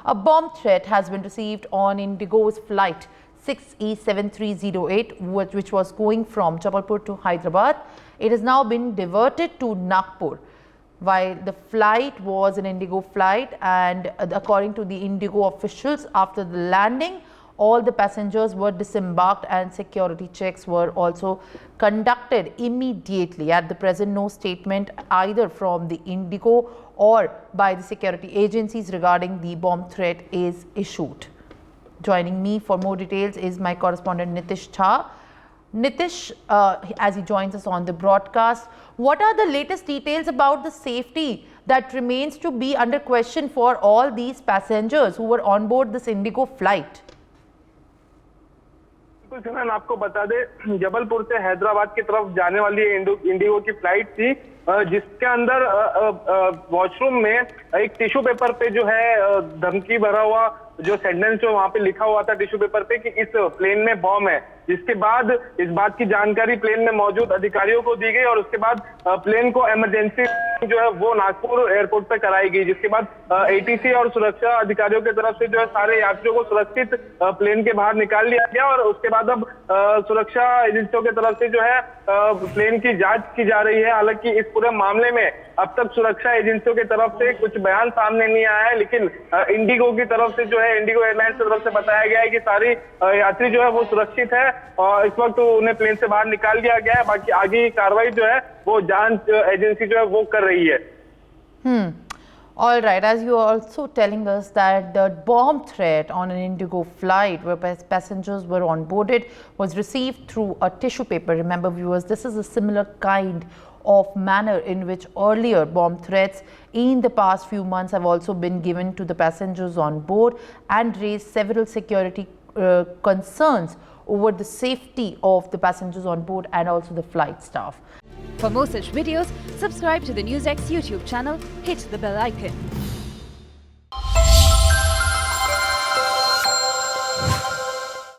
A bomb threat has been received on Indigo's flight 6E7308, which was going from Jabalpur to Hyderabad. It has now been diverted to Nagpur. While the flight was an Indigo flight, and according to the Indigo officials, after the landing, all the passengers were disembarked and security checks were also conducted immediately. At the present, no statement either from the Indigo or by the security agencies regarding the bomb threat is issued. Joining me for more details is my correspondent Nitish Jha. Nitish, as he joins us on the broadcast, what are the latest details about the safety that remains to be under question for all these passengers who were on board this Indigo flight? सिमरन, आपको बता दे, जबलपुर से हैदराबाद की तरफ जाने वाली Indigo की flight थी, जिसके अंदर वॉशरूम में एक टिश्यू पेपर पे जो है धमकी भरा हुआ जो सेंटेंस जो वहां पे लिखा हुआ था टिश्यू पेपर पे कि इस प्लेन में बॉम्ब है। जिसके बाद इस बात की जानकारी प्लेन में मौजूद अधिकारियों को दी गई और उसके बाद प्लेन को इमरजेंसी जो है वो नागपुर एयरपोर्ट पे कराई गई। जिसके बाद एटीसी और सुरक्षा अधिकारियों की तरफ से जो है सारे यात्रियों को सुरक्षित प्लेन के बाहर निकाल लिया गया और उसके बाद अब सुरक्षा एजेंसियों की तरफ से जो है प्लेन की जांच की जा रही है। हालांकि इस पूरे मामले में अब तक सुरक्षा एजेंसियों की तरफ से कुछ बयान सामने नहीं आया है, लेकिन इंडिगो की तरफ से जो है इंडिगो एयरलाइंस की तरफ से बताया गया है कि सारी यात्री जो है वो सुरक्षित है और इस वक्त उन्हें प्लेन से बाहर निकाल दिया गया है। बाकी आगे की कार्रवाई जो है वो जांच एजेंसी जो है वो कर रही है। All right, as you are also telling us that the bomb threat on an Indigo flight where passengers were onboarded was received through a tissue paper. Remember, viewers, this is a similar kind of manner in which earlier bomb threats in the past few months have also been given to the passengers on board and raised several security concerns over the safety of the passengers on board and also the flight staff. For more such videos, subscribe to the NewsX YouTube channel, hit the bell icon.